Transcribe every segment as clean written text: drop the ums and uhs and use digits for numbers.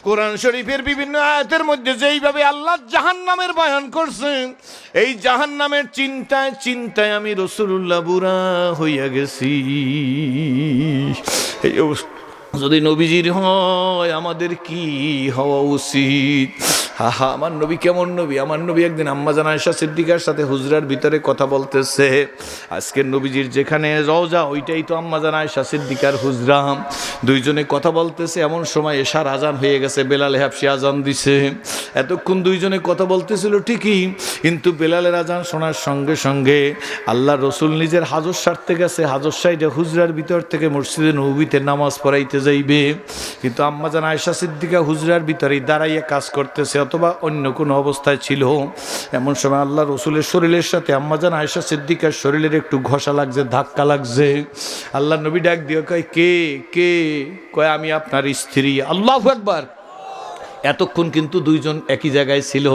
কোরআন শরীফের বিভিন্ন আয়াতের মধ্যে যেইভাবে আল্লাহ জাহান্নামের বয়ান করছেন, এই জাহান্নামের চিন্তায় চিন্তায় আমি রাসূলুল্লাহ বুড়া হইয়া গেছি। এই যদি নবীজির হয় আমাদের কি হওয়া উচিত? হা আমার নবী কেমন নবী? আমার নবী একদিন আম্মা জান আয়েশা সিদ্দিকার সাথে হুজরার ভিতরে কথা বলতেছে। আজকের নবীজির যেখানে রওজা ওইটাই তো আম্মা জান আয়েশা সিদ্দিকার হুজরা। দুইজনে কথা বলতেছে, এমন সময় এশার আজান হয়ে গেছে, বেলাল হাবশি আজান দিছে। এতক্ষণ দুইজনে কথা বলতেছিল ঠিকই, কিন্তু বেলালের আজান শোনার সঙ্গে সঙ্গে আল্লাহ রসুল নিজের হাজর সারতে গেছে। হাজর সাইডে হুজরার ভিতর থেকে মসজিদে নববীতে নামাজ পড়াইতে যাইবে, কিন্তু আম্মা জান আয়েশা সিদ্দিকা হুজরার ভিতরেই দাঁড়াইয়া কাজ করতেছে, অথবা অন্য কোনো অবস্থায় ছিল। এমন সময় আল্লাহ রসুলের শরীরের সাথে আম্মা জান আয়েশা সিদ্দিকার শরীরের একটু ঘষা লাগছে, ধাক্কা লাগছে। আল্লাহ নবী ডাক দিয়ে কয়, কে কে? কয়, আমি আপনার স্ত্রী। আল্লাহু আকবার। এতক্ষণ কিন্তু দুইজন একই জায়গায় ছিল।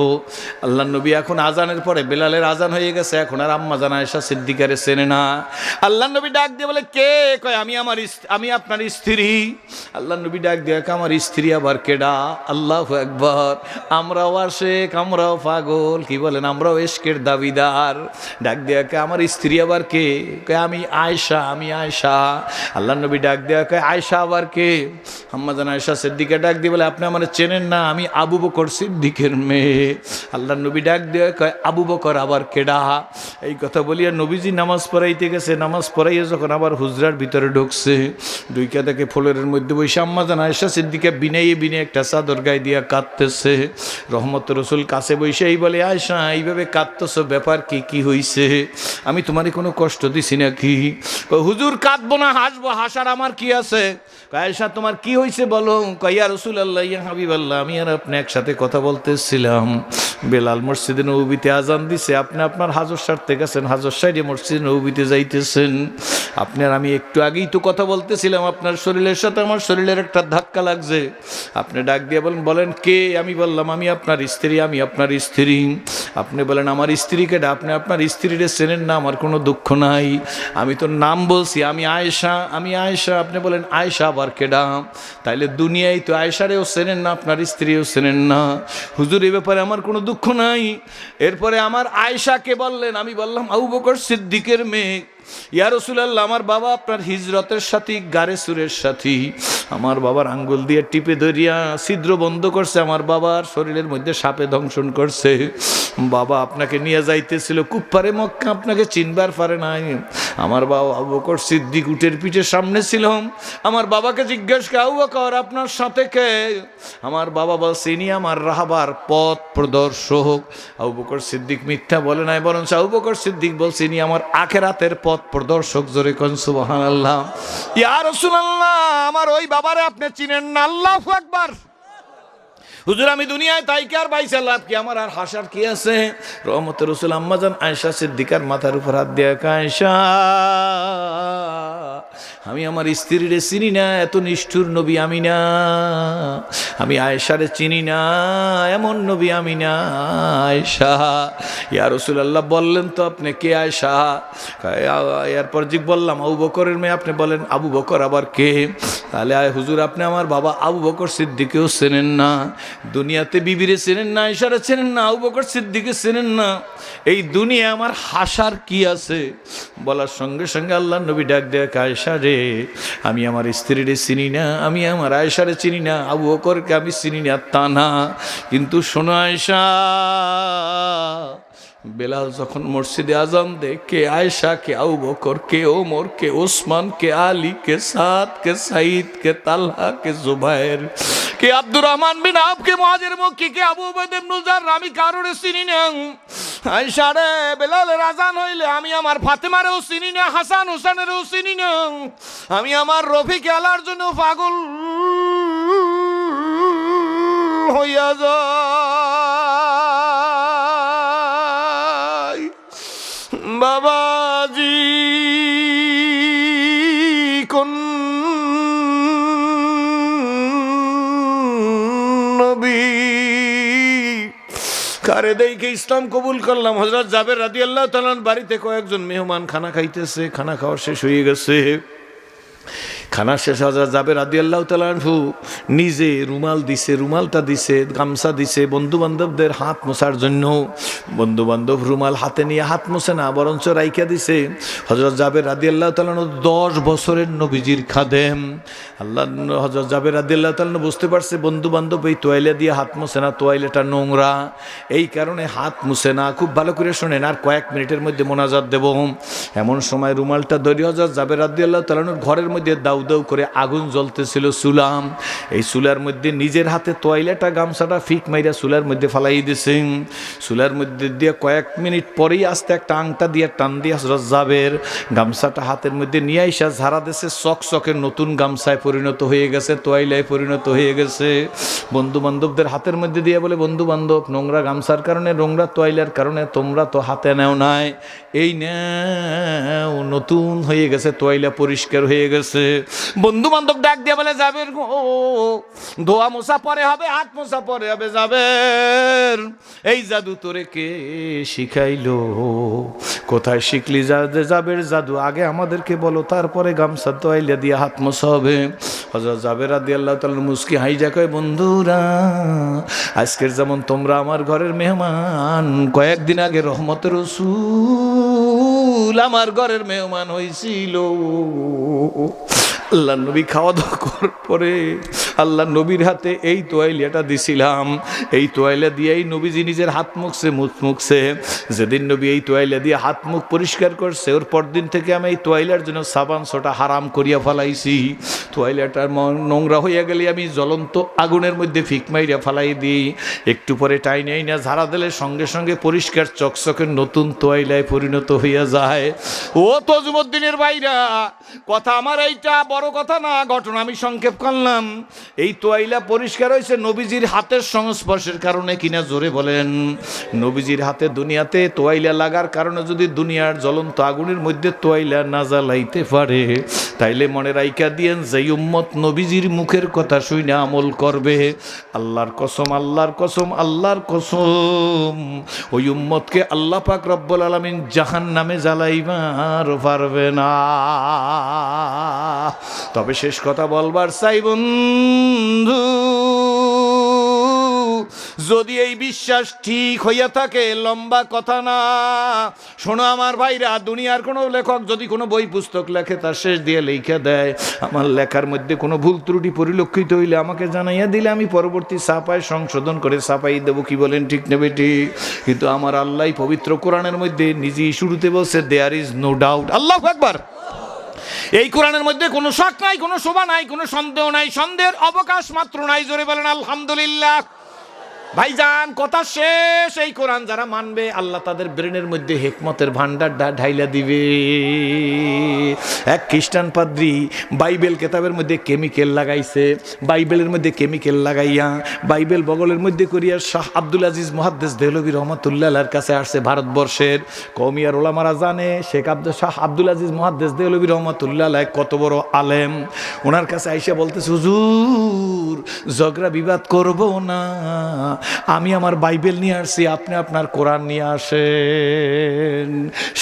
আল্লাহ নবী এখন আজানের পরে, বেলালের আজান হয়ে গেছে, এখন আর আম্মা জান আয়েশা সিদ্দিকারে চেনে না। আল্লাহ নবী ডাক দিয়ে বলে, কে? কয়, আমি আপনার স্ত্রী। আল্লাহ নবী ডাক দিয়ে, আমার স্ত্রী আবার কেডা? আল্লাহু আকবার। আমরাও আশেক, আমরাও পাগল, কি বলেন, আমরাও ইশকের দাবিদার। ডাক দিয়ে, আমার স্ত্রী আবার কে? কয়, আমি আয়েশা, আমি আয়েশা। আল্লাহ নবী ডাক দিয়ে, আয়েশা আবার কে? আম্মা জান আয়েশা সিদ্দিকা ডাক দিয়ে বলে, আপনি আমার চেনেন না, আমি আবু বকর সিদ্দিকের মেয়ে। আল্লাহ নবী ডাক দিয়ে কয়, আবু বকর আবার কেডা? এই কথা বলিয়া নবীজি নামাজ পড়াইতে গেছে। নামাজ পড়াইয়া যখন আবার হুজরার ভিতরে ঢুকছে, দুইকা থেকে ফ্লোরের মধ্যে বসে আম্মা জান আয়েশা সিদ্দিকা বিনাইয়ে বিনাই একটা চাদর গায়ে দিয়া কাঁদতেছে। রহমত রসুল কাছে বসে এই বলে, আয়েশা এইভাবে কাঁদতেছ, ব্যাপার কি? কি হইছে? আমি তোমারে কোনো কষ্ট দিছি নাকি? হুজুর কাঁদবো না, হাসবো, হাসার আমার কি আছে? আয়েশা তোমার কি হয়েছে বলো। ইয়া রাসূলুল্লাহ, ইয়া হাবিবাল্লাহ, আমি আর আপনি একসাথে কথা বলতেছিলাম, বেলাল মসজিদে নববীতে আজান দিছে, আপনি আপনার হাজর সারতে গেছেন, হাজর সাইডে মসজিদে নববীতে যাইতেছেন। আপনি আর আমি একটু আগেই তো কথা বলতেছিলাম, আপনার শরীরের সাথে আমার শরীরের একটা ধাক্কা লাগছে। আপনি ডাক দিয়ে বলেন কে? আমি বললাম, আমি আপনার স্ত্রী, আমি আপনার স্ত্রী। আপনি বলেন, আমার স্ত্রীকে ডা? আপনি আপনার স্ত্রীরে চেনেন না, আমার কোনো দুঃখ নাই, আমি তো নাম বলছি, আমি আয়েশা, আমি আয়েশা। আপনি বলেন, আয়েশা আবার কেডা? তাইলে দুনিয়ায় তো আয়েশারেও চেনেন না, আপনার স্ত্রীও চেনেন না। হুজুর, এই ব্যাপারে আমার কোনো দুঃখ নাই। এরপরে আমার আয়েশাকে বললেন, আমি বললাম আবু বকর সিদ্দিকের মেয়ে। ইয়া রাসূলুল্লাহ, আমার বাবা আপনার হিজরতের সাথী, গারে সুরের সাথী। আমার বাবার আঙ্গুল দিয়ে টিপে ধরিয়া ছিদ্র বন্ধ করছে, আমার বাবার শরীরের মধ্যে সাপে দংশন করছে। বাবা আপনাকে নিয়ে যাইতেছিল কুফফারে মক্কা, আপনাকে চিনবার পারে নাই। আমার বাবা আবু বকর সিদ্দিক উটের পিঠে সামনে ছিল। আমার বাবাকে জিজ্ঞেস করে, আবু বকর আপনার সাথে কে? আমার বাবা বলছে, ইনি আমার রাহবার পথ প্রদর্শক। আবু বকর সিদ্দিক মিথ্যা বলে নাই, বরং আবু বকর সিদ্দিক বলছে, ইনি আমার আখিরাতের পথ প্রদর্শক। জোরে কোন সুবহানাল্লাহ। ইয়া রাসূলুল্লাহ, আমার ওই বাবারে আপনি চিনেন না? আল্লাহু আকবার। হুজুর, আমি দুনিয়ায় তাই কি আর বাইসা লাভ কি? আমার আর হাসার কি আছে? রহমতের রসুল আম্মা জান আয়েশা সিদ্দিকার মাথার উপর হাত দিয়ে, আয়েশা, আমি আমার স্ত্রীরে চিনি না, এত নিষ্ঠুর নবী আমি না। আমি আয়েশারে চিনি না, এমন নবী আমি না। আয়েশা। ইয়া রাসূলুল্লাহ, বললেন তো আপনি কে? আয়েশা। এরপর বললাম আবু বকরের মেয়ে। আপনি বলেন আবু বকর আবার কে? তাহলে হুজুর, আপনি আমার বাবা আবু বকর সিদ্দিকেও চেনেন না, দুনিয়াতে বিবিরে চেনেন না, আয়েশারে চেনেন না, আবু বকর সিদ্দিকে চেনেন না, এই দুনিয়া আমার হাসার কি আছে? বলার সঙ্গে সঙ্গে আল্লাহ নবী ডাক দেয়, আয়েশা রে, আমি আমার স্ত্রীরে চিনি না, আমি আমার আয়েশারে চিনি না, আবু বকরকে আমি চিনি না তা না, কিন্তু শোনো আয়েশা, বেলাল যখন মসজিদে আজান দে, কে আয়েশা, কে আবু বকর, কে ওমর, কে ওসমান, কে আলী, কে সাদ, কে সাইদ, কে তালহা, কে জুবায়ের, কে আব্দুর রহমান বিন আওফ, কে মুহাজির মক্কি, কে আবু উবাইদা ইবনে জাররাহ, আমি কারোরে চিনি না। আয়েশা রে, বেলালের আজান হইলে আমি আমার ফাতেমারেও চিনি না, হাসান হোসেনেরও চিনি না, আমি আমার রফিক আলার জন্য পাগল হইয়া যাই। বাবাজি কোন নবী কারে দেখে ইসলাম কবুল করলাম? হযরত জাবের রাদিয়াল্লাহু তাআলা বাড়িতে কয়েকজন মেহমান খানা খাইতেছে, খানা খাওয়া শেষ হয়ে গেছে। খানা শেষ হজরত জাবের রাদিয়াল্লাহু তাআলা আনহু নিজে রুমাল দিছে, রুমালটা দিছে, গামছা দিছে বন্ধু বান্ধবদের হাত মোছার জন্য। বন্ধু বান্ধব রুমাল হাতে নিয়ে হাত মোছে না, বরঞ্চ রাইখা দিছে। হজরত জাবের রাদিয়াল্লাহু তাআলা 10 বছরের নবীজির খাদেম। আল্লাহ হজরত জাবের রাদিয়াল্লাহু তাআলা বুঝতে পারছে বন্ধু বান্ধব এই তোয়াইলা দিয়ে হাত মোছে না, তোয়াইলাটা নোংরা, এই কারণে হাত মুছে না। খুব ভালো করে শোনেন, আর কয়েক মিনিটের মধ্যে মোনাজাত দেব। এমন সময় রুমালটা ধরে হজরত জাবের রাদিয়াল্লাহু তাআলা ঘরের মধ্যে দাউ দাউ করে আগুন জ্বলতেছিল চুলাম। এই চুলার মধ্যে নিজের হাতে তোয়াইলাটা গামছাটা ফিক মাইরা চুলার মধ্যে ফালাই দিছে। চুলার মধ্যে দিয়ে কয়েক মিনিট পরেই আস্তে একটা আংটা দিয়ে টান দিয়ে হজরত জাবের গামছাটা হাতের মধ্যে নিয়ে আইসা ঝাড়া দিছে। চকচকের নতুন গামছায় পরিণত হয়ে গেছে, তোয়াইলায় পরিণত হয়ে গেছে। বন্ধু বান্ধবদের হাতের মধ্যে দিয়ে বলে, বন্ধু বান্ধব নোংরা গামছার কারণে, নোংরা তোয়াইলার কারণে তোমরা তো হাতে নেও নাই, এই নেও নতুন হয়ে গেছে, তোয়াইলা পরিষ্কার হয়ে গেছে। বন্ধু বান্ধব ডাক দিয়ে বলে, জাবের গো, ধোয়া মোছা পরে হবে, হাত মোছা পরে হবে। জাবের, এই জাদু তোরে কে শিখাইলো? কোথায় শিখলি জাবের জাদু? আগে আমাদেরকে বলো, তারপরে গামছা তোয়াইলা দিয়ে হাত মোছা হবে। হযরত জাবের রাদিয়াল্লাহু তাআলা মুস্কি হাইজা কয়, বন্ধুরা আজকের যেমন তোমরা আমার ঘরের মেহমান, কয়েকদিন আগে রহমতের রাসূল আমার ঘরের মেহমান হয়েছিল। আল্লাহ নবী খাওয়া দাওয়া করার পরে আল্লাহ নবীর হাতে এই তোয়াইলাটা দিছিলাম। এই তোয়াইলা দিয়েই নবীজি নিজের হাত মুখছে, মুখ মুখছে। যেদিন নবী এই তোয়াইলা দিয়ে হাত মুখ পরিষ্কার করছে, ওর পরদিন থেকে আমি এই তোয়াইলার জন্য সাবান সোটা হারাম করিয়া ফেলাইছি। তোয়াইলাটার নোংরা হইয়া গেলে আমি জ্বলন্ত আগুনের মধ্যে ফিক মাইরা ফেলাই দিই। একটু পরে টাইনে না ঝাড়া দিলে সঙ্গে সঙ্গে পরিষ্কার চকচকের নতুন তোয়াইলায় পরিণত হইয়া যায়। ও তজুমুদ্দিনের ভাইরা, কথা আমার এইটা বড় কথা না, ঘটনা আমি সংক্ষেপ করলাম। এই তোয়াইলা পরিষ্কার হয়েছে নবীজির হাতের সংস্পর্শের কারণে কিনা, জোরে বলেন। নবীজির হাতে দুনিয়াতে তোয়াইলা লাগার কারণে যদি দুনিয়ার জ্বলন্ত আগুনের মধ্যে তোয়াইলা না জ্বালাইতে পারে, তাইলে মনে রাইখা দিয়েন, যেই উম্মত নবীজির মুখের কথা শুনে আমল করবে, আল্লাহর কসম, আল্লাহর কসম, আল্লাহর কসম, ওই উম্মতকে আল্লাহ পাক রব্বুল আলামিন জাহান্নামে জ্বালাইবার পারবে না। তবে শেষ কথা বলবার চাই বন্ধু, যদি এই বিশ্বাস ঠিক হইয়া থাকে, লম্বা কথা না, শোনো আমার ভাইরা, দুনিয়ার কোনো লেখক যদি কোনো বই পুস্তক লেখে, তার শেষ দিয়ে লেখা দেয়, আমার লেখার মধ্যে কোনো ভুল ত্রুটি পরিলক্ষিত হইলে আমাকে জানাইয়া দিলে আমি পরবর্তী ছাপায় সংশোধন করে ছাপাই দেবো। কি বলেন, ঠিক নেবে ঠিক? কিন্তু আমার আল্লাহ পবিত্র কোরআনের মধ্যে নিজেই শুরুতে বলছে, দেয়ার ইজ নো ডাউট। আল্লাহু আকবার। এই কোরআনের মধ্যে কোনো শক নাই, কোনো শোভা নাই, কোনো সন্দেহ নাই, সন্দেহের অবকাশ মাত্র নাই। জোরে বলেন আলহামদুলিল্লাহ। ভাইজান, কথা শেষ। এই কোরআন যারা মানবে, আল্লাহ তাদের ব্রেনের মধ্যে হিকমতের ভান্ডার ঢাইলা দিবে। এক খ্রিস্টান পাদ্রী বাইবেল কেতাবের মধ্যে কেমিক্যাল লাগাইছে। বাইবেলের মধ্যে কেমিক্যাল লাগাইয়া বাইবেল বগলের মধ্যে করিয়া শাহ আব্দুল আজিজ মুহাদ্দিস দেহলভী রহমাতুল্লাহর কাছে আসছে। ভারতবর্ষের কওমিয়ার ওলামারা জানে শেখ শাহ আব্দুল আজিজ মুহাদ্দিস দেহলভী রহমাতুল্লাহ কত বড় আলেম। ওনার কাছে আইসা বলতেছে, হুজুর ঝগড়া বিবাদ করব না, আমি আমার বাইবেল নিয়ে আসছি, আপনি আপনার কোরআন নিয়ে আসেন।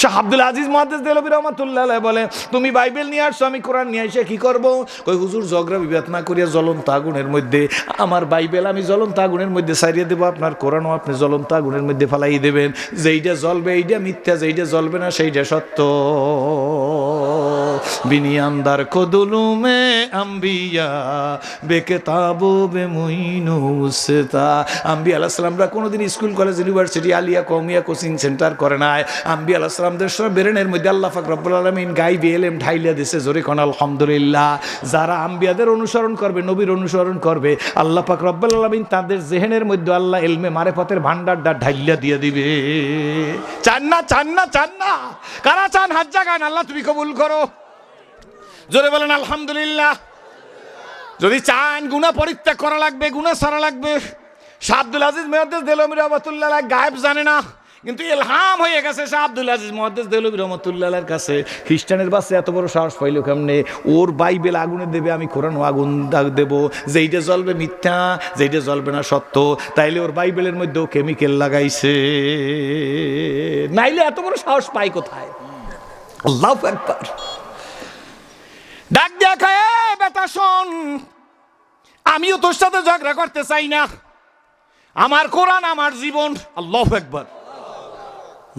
শাহ আব্দুল আজিজ মুহাদ্দিস দেহলভী রাহমাতুল্লাহ আলাইহি বলে, তুমি বাইবেল নিয়ে আসছো, আমি কোরআন নিয়ে এসে কি করব? কই, হুজুর ঝগড়া বিবাদ না করিয়া জ্বলন্ত আগুনের মধ্যে আমার বাইবেল আমি জ্বলন্ত আগুনের মধ্যে ছাড়িয়ে দেবো, আপনার কোরআনও আপনি জ্বলন্ত আগুনের মধ্যে ফালাই দেবেন। যেইটা জ্বলবে এইটা মিথ্যা, যেইটা জ্বলবে না সেইটা সত্য। বিনিয়ানদার কদলুমে আম্বিয়া বেকেতাবো বেমুইনু উসতা। আম্বিয়া আলাইহিস সালামরা কোনোদিন স্কুল কলেজ ইউনিভার্সিটি আলিয়া কওমিয়া কোচিং সেন্টার করে নাই। আম্বিয়া আলাইহিস সালামদের সব ব্রেনের মধ্যে আল্লাহ পাক রব্বুল আলামিন গায়বী ইলম ঢাইলা দিয়েছে। জোরে কোন আলহামদুলিল্লাহ। যারা আম্বিয়াদের অনুসরণ করবে, নবীর অনুসরণ করবে, আল্লাহ পাক রব্বুল আলামিন তাদের জেহেনের মধ্যে আল্লাহ ইলমে মারিফতের ভান্ডারটা ঢাইলা দিয়ে দিবে। চান না, চান না, চান না? কারা চান হাত জাগান, আল্লাহ তুমি কবুল করো। জোরে বলেন আলহামদুলিল্লাহ। যদি চান গুনাহ পরিত্যাগ করা লাগবে, গুনাহ ছাড়া লাগবে। শাহ আব্দুল আজিজ মুহাদ্দিস দেহলভী রাহমাতুল্লাহ আলাইহি গায়েব জানে না, কিন্তু ইলহাম হয়ে গেছে শাহ আব্দুল আজিজ মুহাদ্দিস দেহলভী রাহমাতুল্লাহ আলাইহির কাছে। খ্রিস্টানের বাচ্চা এত বড় সাহস পাইল কেমনে? ওর বাইবেল আগুনে দেবে, আমি কোরআনও আগুন দেব, যেইটা জ্বলবে মিথ্যা, যেইটা জ্বলবে না সত্য। তাইলে ওর বাইবেলের মধ্যেও কেমিক্যাল লাগাইছে, নাইলে এত বড় সাহস পাই কোথায়? আল্লাহু আকবার। ডাক দিয়া খায়, শোন, আমিও তোর সাথে ঝগড়া করতে চাই না, আমার কোরআন আমার জীবন। আল্লাহু আকবার।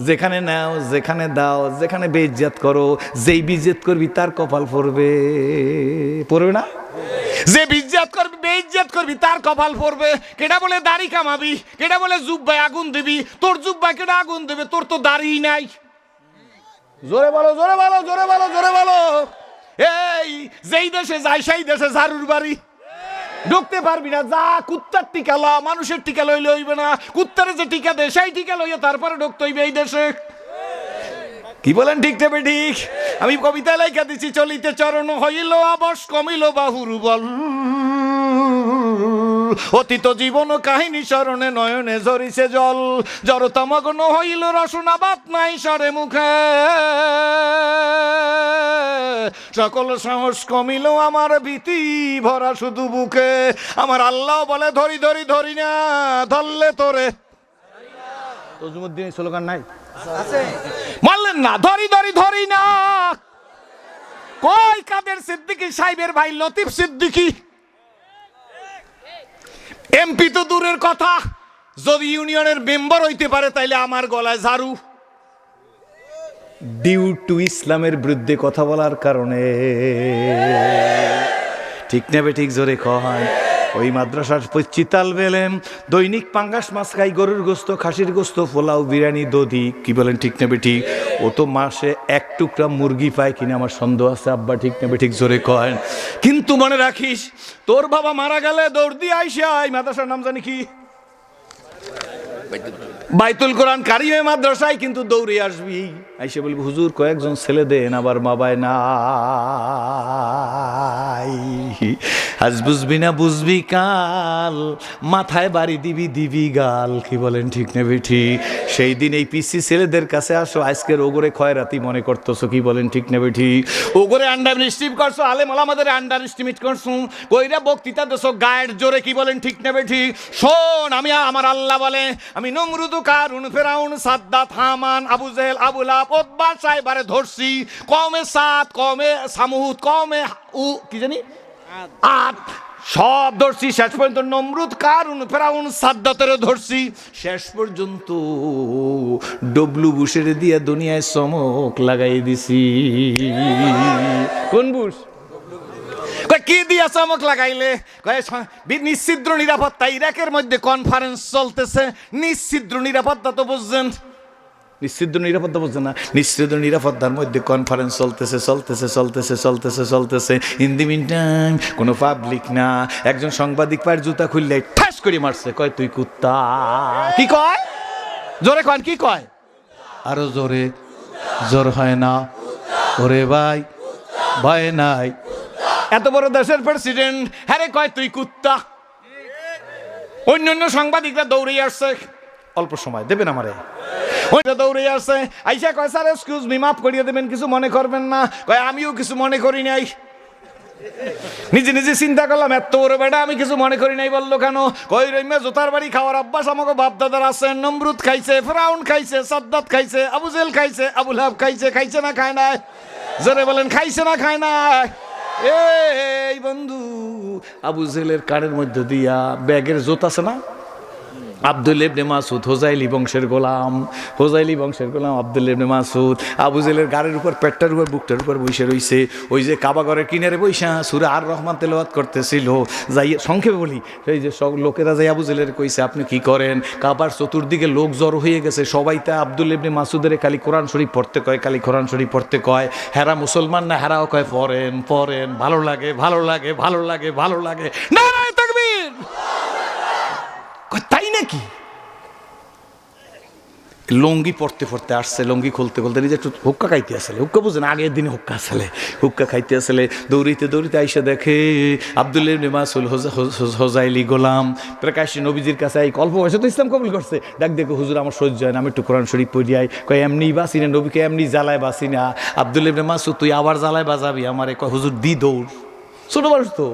যেখানে নাও, যেখানে দাও, যেখানে বেইজ্জত করো, যেই বেইজ্জত করবি তার কপাল পড়বে, পড়বে না? যে বেইজ্জত করবি, বেইজ্জত করবি তার কপাল পড়বে। কেডা বলে দাড়ি কামাবি, কেডা বলে জুব্বায় আগুন দিবি, তোর জুব্বায় কেডা আগুন দেবে, তোর তো দাড়ি নাই। জোরে বলো, জোরে বলো, জোরে বলো, জোরে বলো। এই যেই দেশে যাই সেই দেশে ঝাড়ুর বাড়ি, ঢুকতে পারবি না। যা কুত্তার টিকা ল, মানুষের টিকা লইলে হইবে না। কুত্তার যে টিকা দেয় সেই টিকা লইয়া তারপরে ঢুকতে হইবে এই দেশে। কি বলেন ঠিক তবে ঠিক? আমি কবিতা লেখা দিচ্ছি, চলিতে চরণ হইল আবশ, কমিল বাহুর বল, অতীত জীবন কাহিনী স্মরণে নয়নে ঝরিছে জল, জড়তামগ্ন হইল রসনা বাত নাই সরে মুখে, সকল সাহস কমিল আমার ভীতি ভরা শুধু বুকে। আমার আল্লাহ বলে ধরি ধরি ধরি না, ধরলে তোরে। তজুমুদ্দিন স্লোগান নাই? বললেন না, ধরি ধরি ধরি না। কই কাদের সিদ্দিকী সাহেবের ভাই লতিফ সিদ্দিকী? এমপি তো দূরের কথা, যদি ইউনিয়নের মেম্বার হইতে পারে তাইলে আমার গলায় ঝাড়ু। ডিউ টু ইসলামের বিরুদ্ধে কথা বলার কারণে, ঠিক নেবে ঠিক জোরে কয়। ওই মাদ্রাসার চিতাল বেলেম দৈনিক পাঙ্গাস মাছ খাই, গরুর গোস্ত, খাসির গোস্ত, পোলাও, বিরিয়ানি, দধি। কি বলেন ঠিক নেবে ঠিক? ও তো মাসে এক টুকরা মুরগি পায় কিনা আমার সন্দেহ আছে। আব্বা ঠিক নেবে ঠিক জোরে কয়। কিন্তু মনে রাখিস, তোর বাবা মারা গেলে দৌড় দিয়ে আইসা, এই মাদ্রাসার নাম জানি কি, বাইতুল কোরআন কারিমে মাদ্রাসায়, কিন্তু দৌড়ে আসবি, আইসে বলবি হুজুর কয়েকজন ছেলে দেন, আবার বাবায় নাই। আজ বুঝবি না বুঝবি কাল, মাথায় বাড়ি দিবি দিবি গাল। কি বলেন ঠিক নেবে ঠিক? সেই দিন এই পিসি ছেলেদের কাছে আসো, আজকের ওগরে খয়রাতি মনে করতেছো। কি বলেন ঠিক নেবে ঠিক? ওগরে আন্ডার এস্টিমেট করছো, আলেম ওলামাদের আন্ডার এস্টিমেট করছো, কইরা বক্তৃতা দেছো গায়ের জোরে। কি বলেন ঠিক নেবে ঠিক? শোন, আমি আমার আল্লাহ বলে, আমি নমরুদ, কারুন, ফেরাউন, সাদ্দাত, হামান, আবু জেহেল, আবু লাহাব, উতবা সাহেবারে ধরছি। কওমে সাদ, কওমে সামুদ, কওমে কি জানি আদ, সব ধরছি। শেষ পর্যন্ত নমরুদ, কারুন, ফেরাউন, সাদ্দাতের ধরছি। শেষ পর্যন্ত ডব্লু বুশের দিয়া দুনিয়ায় চমক লাগাই দিছি। কোন বুশ? কি দিয়া চমক লাগাইলে? নিশ্চিদ্র নিরাপত্তা, ইরাকের মধ্যে কনফারেন্স চলতেছে। নিশ্চিদ্র নিরাপত্তা তো বুঝছেন? নিশ্চিদ্র নিরাপত্তা বুঝছেন না? নিশ্চিদ্র নিরাপত্তার মধ্যে কনফারেন্স চলতেছে চলতেছে চলতেছে চলতেছে চলতেছে। ইন দি মিন টাইম কোনো পাবলিক না, একজন সাংবাদিক পায়ের জুতা খুললে ঠাস করে মারছে, কয় তুই কুত্তা। কি কয়? জোরে কন, কি কয়? আরো জোরে। জোর হয় না ওরে ভাই, ভয় নাই। এত বড় দেশের প্রেসিডেন্ট, হ্যাঁ রে, কয় তুই কুত্তা। অন্য অন্য সাংবাদিকরা দৌড়ে আসছে, অল্প সময় দেবেন আমারে, ওইটা দৌড়ে আসছে, আইসা কয় স্যার এক্সকিউজ মি, মাফ করিয়ে দেবেন, কিছু মনে করবেন না। কয় আমিও কিছু মনে করি নাই। নিজে নিজে চিন্তা করলাম, এত বড় বেটা, আমি কিছু মনে করি নাই বললো কেন? কই রইমে জোতার বাড়ি খাওয়ার অভ্যাস আমাকে বাপ দাদার আছে। নমরুদ খাইছে, ফেরাউন খাইছে, সাদ্দাত খাইছে, আবু জেহেল খাইছে, আবু লাহাব খাইছে। খাইছে না খায় নাই? জোরে বলেন, খাইছে না খায় নাই? এই বন্ধু, আবু জেহেলের কানের মধ্যে দিয়া ব্যাগের জোত আছে না? আব্দুল ইবনে মাসুদ, হোজাইলি বংশের গোলাম, হোজাইলি বংশের গোলাম আব্দুল ইবনে মাসুদ। আবু জেহেলের গাড়ির উপর, পেটটার উপর, বুকটার উপর বসে রইছে। ওই যে কাবা ঘরের কিনারে বইসা সূরা আর রহমান তেলাওয়াত করতেছিল। যাই সংক্ষেপে বলি, সেই যে সব লোকেরা যাই আবু জেহেলের কইছে আপনি কি করেন? কাবার চতুর্দিকে লোক জড়ো হয়ে গেছে, সবাই তা আব্দুল ইবনে মাসুদের খালি কোরআন শরীফ পড়তে কয়, খালি কোরআন শরীফ পড়তে কয়। হেরা মুসলমান না, হেরাও কয় পড়েন পড়েন, ভালো লাগে ভালো লাগে ভালো লাগে ভালো লাগে। নারায়ে তাকবীর! তাই নাকি? লঙ্গি পড়তে পড়তে আসছে, লঙ্গি খুলতে খুলতে নিজে একটু হুক্কা খাইতে আসলে, হুক্কা বুঝেন, আগের দিনে হুক্কা আসলে, হুক্কা খাইতে আসলে দৌড়িতে দৌড়িতে আইসা দেখে আব্দুল ইবনে মাসুদ, হোজাইলি গোলাম, প্রকাশ্যে নবীজির কাছে এই অল্প বয়সে তো ইসলাম কবুল করছে। ডাক দেখো হুজুর আমার সহ্য হয় না, আমি একটু কোরআন শরীফ পড়ি আই। কয় এমনি বাসি না, নবীকে এমনি জ্বালায় বাসি না। আব্দুল ইবনে মাসুদ, তুই আবার জ্বালায় বাজাবি আমারে? কয় হুজুর দি দৌড়। ছোট মানুষ তো,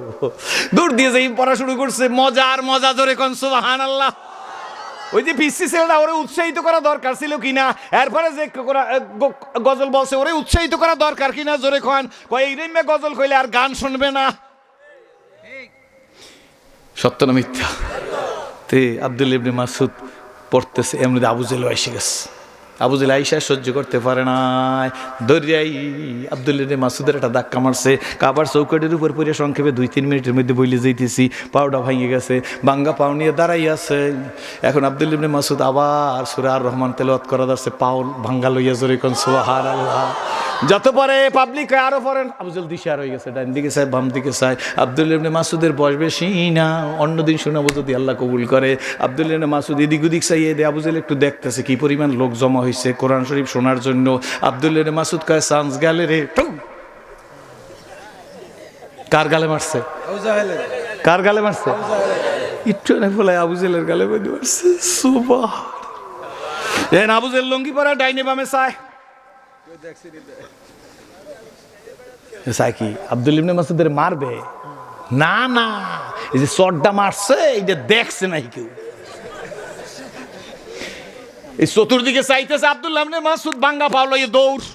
দৌড় দিয়ে যাই পড়া শুরু করছে। মজা আর মজা, জোরে কোন সুবহানাল্লাহ। ওই যে পিসি ছেলেটা, ওরে উৎসাহিত করা দরকার ছিল কিনা? এরপরে যে গজল বলছে, ওরে উৎসাহিত করা দরকার কিনা? জোরে কন। কয় এই রেমে গজল কইলে আর গান শুনবে না। সত্য না মিথ্যা? তে আব্দুল্লাহ ইবনে মাসউদ পড়তেছে, এমনি আবু জেহেল এসে গেছে। আবু জেহেল আইসা সহ্য করতে পারে নাই, দরিয়াই আব্দুল্লাহ ইবনে মাসউদের একটা ধাক্কা মারছে। কাবার চৌকাঠের উপর পড়ে সংক্ষেপে 2-3 মিনিটের মধ্যে বইলে যাইতেছি, পাউডা ভেঙে গেছে, ভাঙ্গা পাও নিয়ে দাঁড়াই আছে। এখন আব্দুল্লাহ ইবনে মাসউদ আবার সূরা আর রহমান তেলাওয়াত করা যাচ্ছে, পাও ভাঙ্গা লইয়া জোরে কোন সুবহানাল্লাহ। যত পরে পাবলিক আরো পড়েন, আবু জেহেল দিশার হয়ে গেছে, ডান দিকে চাই বাম দিকে চাই। আব্দুল্লাহ ইবনে মাসউদের বয়স বেশি না, অন্যদিন শোনাবো যদি আল্লাহ কবুল করে। আব্দুল্লাহ ইবনে মাসউদ এদিক ওদিক চাইয়ে দেয়, আবু জেহেল একটু দেখতেছে কি পরিমাণ লোক জমা হয়েছে কোরআন শরীফ শোনার জন্য। আব্দুল্লাহ ইবনে মাসউদ কয়, চান্স গেলে রে। কার গালে মারছে? কার গালে মারছে? একটু না বলে আবু জেহেলের গালে মারছে। সুবহান। আবু জেহেল লঙ্গি পরা ডাইনে বামে চায়, কি আব্দুল্লাহ ইবনে মাসউদের মারবে না? না, এই যে চটটা মারছে এইটা দেখছে নাই কেউ, এই চতুর্দিকে চাইতেছে। আব্দুল্লাহ ইবনে মাসউদ ভাঙ্গা পাও লইয়া দৌড়।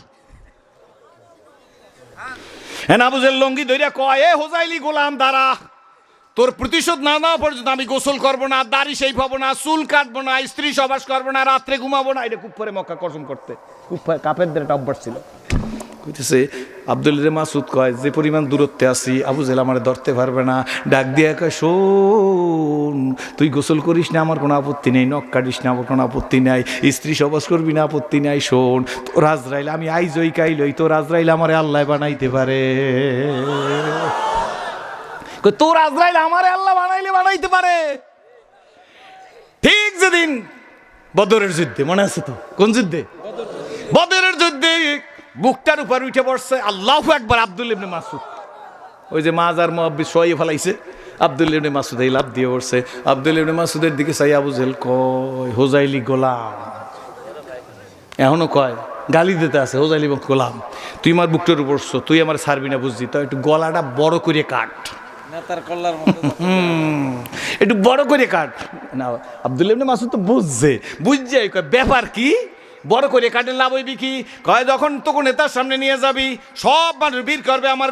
আবু জেহেল লঙ্গি ধইরা কয়, এ হোজাইলি গোলাম দাঁড়া, তোর প্রতিশোধ না নেওয়া পর্যন্ত আমি গোসল করবো না, দাড়ি শেভ হবো না, চুল কাটবো না, স্ত্রী সবাস করবো না, রাত্রে ঘুমাবো না। এটা কুফারে মক্কা কসম করতে, কাফেরদের একটা অভ্যাস ছিল। কইতেছে আব্দুল্লাহ ইবনে মাসউদ কয়, যে পরিমাণ দূরত্বে আছি আবু জেহেল আমারে ধরতে পারবে না। ডাক দিয়ে কয়, শোন, তুই গোসল করিস না আমার কোনো আপত্তি নেই, নখ কাটিস না আমার কোনো আপত্তি নাই, স্ত্রী সবাস করবি না আপত্তি নাই। শোন, তোর আজরাইল আমি আইজই কাইলই, তোর আজরাইল আমারে আল্লাহ বানাইতে পারে। তোর আজরাইল আমারে আল্লাহ বানাইলে বানাইতে পারে। ঠিক যেদিন বদরের যুদ্ধে, মনে আছে তো? কোন যুদ্ধে? বদরের যুদ্ধে বুকটার উপর উঠে পড়ছে আল্লাহু আকবার আব্দুল্লাহ ইবনে মাসউদ। ওই যে মাজার মুআব্বিদ শোয়ে ফেলাইছে, আব্দুল্লাহ ইবনে মাসউদ এই লাফ দিয়ে পড়ছে। আব্দুল্লাহ ইবনে মাসউদের দিকে চাই আবু জেহেল কয়, হোজাইলি গোলাম। এখনো কয়, গালি দিতে আছে, হোজাইলি গোলাম, তুই আমার বুকটার উপর পড়ছো, তুই আমার ছাড়বি না বুঝছি, তো একটু গলাটা বড় করে কাট, একটু বড় করে কাট না। আব্দুল্লাহ ইবনে মাসউদ তো বুঝছে, ব্যাপার কি, বড় করে কাটেন লাভ হইবি কি? কয়, যখন তোকে নেতার সামনে নিয়ে যাবি সব মানুষ ভিড় করবে আমার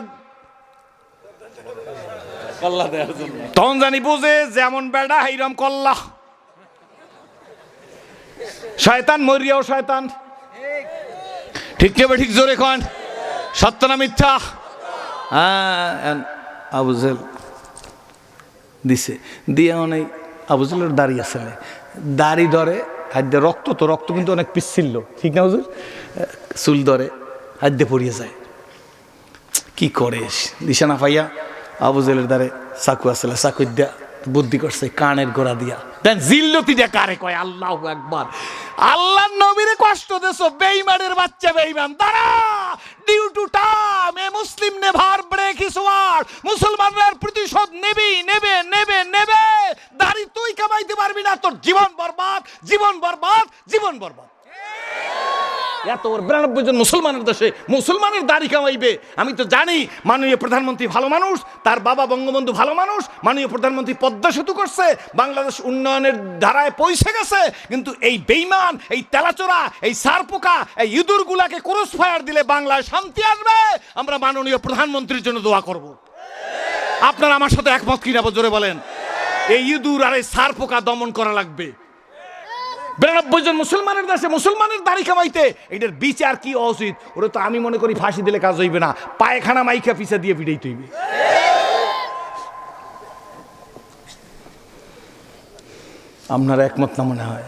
কল্লা দেওয়ার জন্য, তখন জানি বুঝে যেমন বেড়া এইরকম কল্লা। শয়তান মরিয়াও শয়তান, ঠিক নেবে ঠিক জোরে কন, সত্য না মিথ্যা? আবু জেহেল দিছে, দিয়ে অনেক আবু জেহেলের দাড়ি আসলে, দাড়ি ধরে হাত দিয়ে, রক্ত তো, রক্ত কিন্তু অনেক পিচ্ছিল, ঠিক না হুজুর? চুল ধরে হাত দিয়ে পড়িয়ে যায়। কি করে দিশা না পাইয়া আবু জেহেলের দ্বারে চাকু আসলে, চাকু দিয়া বুদ্ধি করছে কানের গোড়া দিয়া। দেন জিল্লতিটা কারে কয়? আল্লাহু আকবার। আল্লাহর নবীরে কষ্ট দেছো, বেঈমানের বাচ্চা বেঈমান, দাঁড়া, due to time, a Muslim never break his word. মুসলমানদের প্রতিশোধ নেবে নেবে নেবে নেবে। দাড়ি তুই কামাইতে পারবি না, তোর জীবন বরবাদ, জীবন বরবাদ, জীবন বরবাদ। এত 92 জন মুসলমানের দেশে মুসলমানের দাড়ি কামাইবে? আমি তো জানি মাননীয় প্রধানমন্ত্রী ভালো মানুষ, তার বাবা বঙ্গবন্ধু ভালো মানুষ, মাননীয় প্রধানমন্ত্রী পদ্মা সেতু করছে, বাংলাদেশ উন্নয়নের ধারায় পৌঁছে গেছে, কিন্তু এই বেঈমান, এই তেলাচোরা, এই সারপোকা, এই ইঁদুরগুলাকে ক্রস ফায়ার দিলে বাংলায় শান্তি আসবে। আমরা মাননীয় প্রধানমন্ত্রীর জন্য দোয়া করব। আপনারা আমার সাথে একমত কিনা জোরে বলেন? এই ইঁদুর আর এই সারপোকা দমন করা লাগবে। 92 জন মুসলমানের দেশে মুসলমানের দাড়ি কামাইতে, এটার বিচার কি উচিত? ওরা তো আমি মনে করি ফাঁসি দিলে কাজ হইবে না, পায়খানা মাইকা পিছা দিয়ে পিটাইতে হইবে। আপনারা একমত না মনে হয়?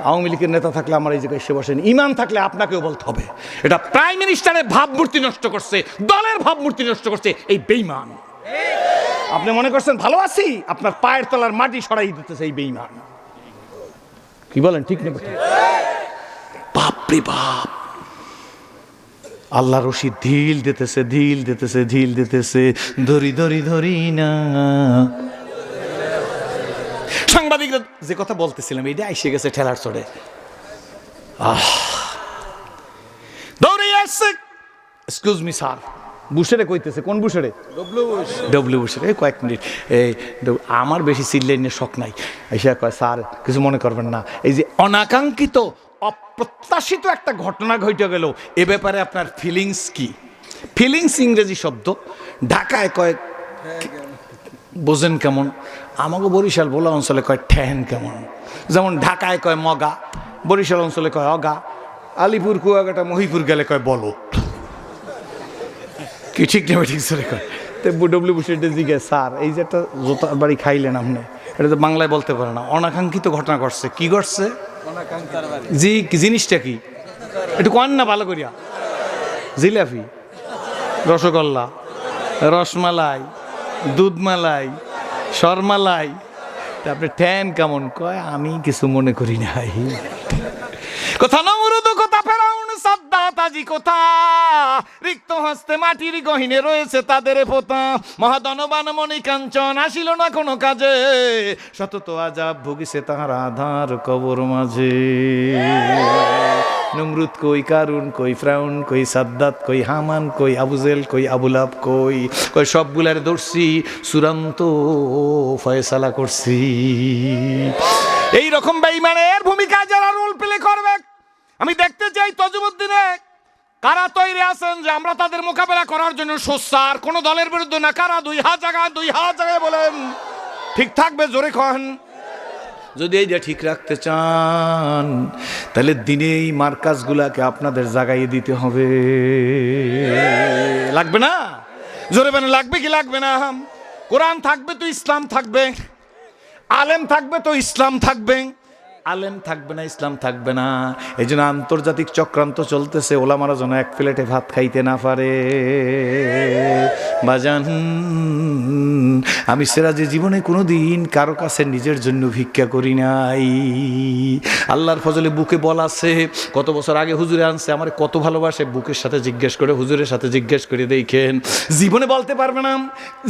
আওয়ামী লীগের নেতা থাকলে আমার এই জায়গায় এসে বসেন, ইমান থাকলে আপনাকেও বলতে হবে, এটা প্রাইম মিনিস্টারের ভাবমূর্তি নষ্ট করছে, দলের ভাবমূর্তি নষ্ট করছে এই বেঈমান। আপনি মনে করছেন ভালো আছি, আপনার পায়ের তলার মাটি সরাই দিতেছে এই বেঈমান। কি বলেন, ঠিক নেই? বাপ রে বাপ, আল্লাহ রশি ঢিল দিতেছে, ঢিল দিতেছে, ঢিল দিতেছে, ধরি ধরি ধরি না। সাংবাদিকরা যে কথা বলতেছিলাম এইটা এসে গেছে ঠেলার চড়ে, দৌড়ে আসছে। এক্সকিউজ মি স্যার, বুশেরে কইতেছে, কোন বুশেরে? ডব্লিউ বুশের। এই কয়েক মিনিট, এই আমার বেশি চিল্লাইনের শখ নাই। এসে কয়, স্যার কিছু মনে করবেন না, এই যে অনাকাঙ্ক্ষিত অপ্রত্যাশিত একটা ঘটনা ঘটে গেল, এ ব্যাপারে আপনার ফিলিংস কি? ফিলিংস ইংরেজি শব্দ, ঢাকায় কয় বোঝেন কেমন? আমাকে বরিশাল ভোলা অঞ্চলে কয় ঠ্যান কেমন, যেমন ঢাকায় কয় মগা, বরিশাল অঞ্চলে কয় অগা, আলিপুর কুয়াকাটা মহিপুর গেলে কয় বলত। কি ঠিক নেবে ঠিক করে কয়। তো ডব্লিউ বুশের জিজ্ঞে, স্যার এই যে একটা জোতার বাড়ি খাইলেন আপনি, এটা তো বাংলায় বলতে পারে না, অনাকাঙ্ক্ষিত ঘটনা ঘটছে। কি ঘটছে? জি, জিনিসটা কি একটু কন না ভালো করিয়া? জিলাপি, রসগোল্লা, রসমালাই, দুধমালাই, শরমালাই। তারপরে ঠ্যান কেমন কয়, আমি কিছু মনে করি নাই। কথা নমরুদ, কথা ফেরাউন, সাদ্দাত, আজি কথা রিক্ত হস্তে মাটির গহিনে রয়েছে তাদের পোতা। মহাধনবান মণি কাঞ্চন আসিল না কোনো কাজে, শতত আজাব ভুগিছে তাহার আধার কবর মাঝে। নমরুদ কই, কারুন কই, ফ্রাউন কই, সাদ্দাত কই, হামান কই, আবুজেল কই, আবুলাব কই, কই সবগুলার ধরছি, চূড়ান্ত ফয়সালা করছি। এই রকম বেঈমানের ভূমিকা যারা রোল প্লে করবে, আমি দেখতে চাই তজুমুদ্দিনে কারা তৈরি আছেন যে আমরা তাদের মোকাবেলা করার জন্য সোচ্চার। কোন দলের বিরুদ্ধে না, কারা দুই হাত জায়গায় বলেন ঠিক থাকবে, জোরে কন। যদি এইটা ঠিক রাখতে চান তাহলে দিনে এই মার্কাজগুলাকে আপনাদের জাগাইয়ে দিতে হবে। লাগবে না? জোরে বলেন লাগবে কি লাগবে না? কোরআন থাকবে তো ইসলাম থাকবে, আলেম থাকবে তো ইসলাম থাকবে। আলেম থাকবে না, ইসলাম থাকবে না। এই জন্য আন্তর্জাতিক চক্রান্ত চলতেছে, ওলামারা যেন এক প্লেটে ভাত খাইতে না পারে। বাজান, আমি সিরাজে জীবনে কোনোদিন কারো কাছে নিজের জন্য ভিক্ষা করি নাই। আল্লাহর ফজলে বুকে বল আছে। কত বছর আগে হুজুরে আনছে, আমার কত ভালোবাসে, বুকের সাথে জিজ্ঞেস করে, হুজুরের সাথে জিজ্ঞেস করে দেখেন। জীবনে বলতে পারবে না,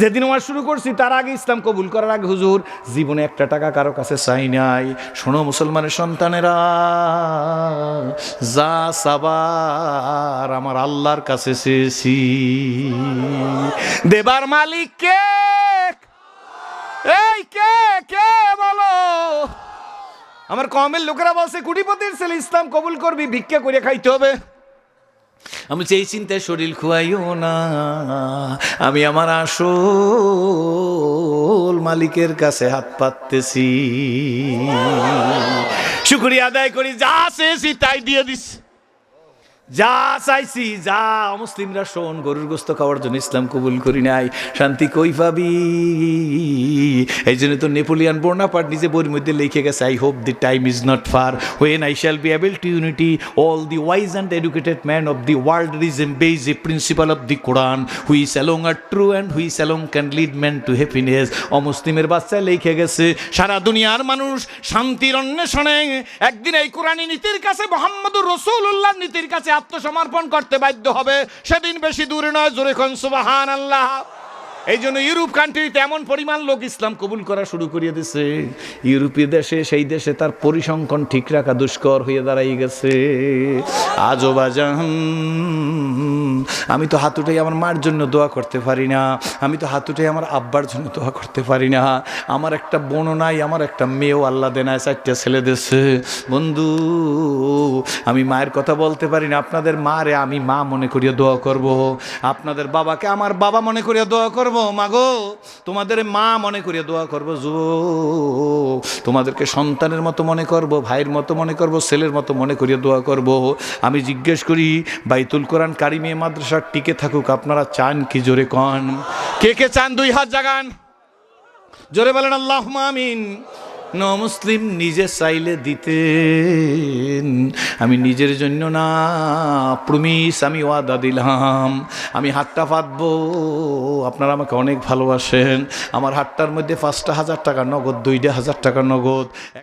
যেদিন আমার শুরু করছি তার আগে, ইসলাম কবুল করার আগে, হুজুর জীবনে একটা টাকা কারো কাছে চাই নাই। শোনো মুসলমানের সন্তানেরা, যা সাবার আমার আল্লাহর কাছে চেয়েছি। দেবার মালিক কে? এই কে কে বলো? আমার কমের লোকেরা বলছে কোটিপতির ছেলে, ইসলাম কবুল করবি ভিক্ষা করে খাইতে হবে। আমি সেই চিন্তায় শরীর খুয়াইও না, আমি আমার আসল মালিকের কাছে হাত পাততেছি। শুকরিয়া আদায় করি, যা চেয়েছি তাই দিয়ে দিস, যা চাইছি যা। মুসলিমরা শোন, গরুর গোস্ত খাওয়ার জন্য ইসলাম কবুল করি নাই, শান্তি কই পাবি? এই জন্য তো নেপোলিয়ান বোনাপার্ট নিজে বইয়ের মধ্যে লিখে গেছে, I hope the time is not far when I shall be able to unity all the wise and educated men of the world reason base a principle of the Quran who is alone are true and who is alone can lead men to happiness. অমুসলিমের বাচ্চা লিখে গেছে, সারা দুনিয়ার মানুষ শান্তির অন্বেষণে একদিন এই কোরআনী নীতির কাছে, মুহাম্মদুর রাসূলুল্লাহর নীতির কাছে আত্মসমর্পণ করতে বাধ্য হবে। সেদিন বেশি দূরে নয়, জোরে কোন সুবহানাল্লাহ। এই জন্য ইউরোপ কান্ট্রিতে এমন পরিমাণ লোক ইসলাম কবুল করা শুরু করিয়ে দিছে, ইউরোপীয় দেশে, সেই দেশে তার পরিসংখ্যান ঠিক রাখা দুষ্কর হয়ে দাঁড়াই গেছে। আজও বাজান, আমি তো হাত উঠে আমার মার জন্য দোয়া করতে পারি না, আমি তো হাত উঠে আমার আব্বার জন্য দোয়া করতে পারি না। আমার একটা বোনও নাই, আমার একটা মেয়েও আল্লাহ দেনায়, 4টা ছেলে দেশে। বন্ধু, আমি মায়ের কথা বলতে পারি না, আপনাদের মারে আমি মা মনে করিয়া দোয়া করব, আপনাদের বাবাকে আমার বাবা মনে করিয়া দোয়া করব। মাগো, তোমাদের মা মনে করিয়া দোয়া করব, যুবক তোমাদেরকে সন্তানের মতো মনে করব, ভাইয়ের মতো মনে করব, ছেলের মতো মনে করিয়া দোয়া করব। আমি জিজ্ঞেস করি, বাইতুল কোরআন কারিমে মাদ্রাসা টিকে থাকুক, আপনারা চান কি? জোরে কন, কে কে চান? 2 হাত জাগান, জোরে বলেন আল্লাহুম্মা আমিন। মুসলিম নিজে চাইলে দিতেন, আমি নিজের জন্য না, প্রমিস, আমি ওয়াদা দিলাম, আমি হাতটা পাতবো। আপনারা আমাকে অনেক ভালোবাসেন, আমার হাতটার মধ্যে 5টা 1000 টাকা নগদ, 2টা 1000 টাকা নগদ।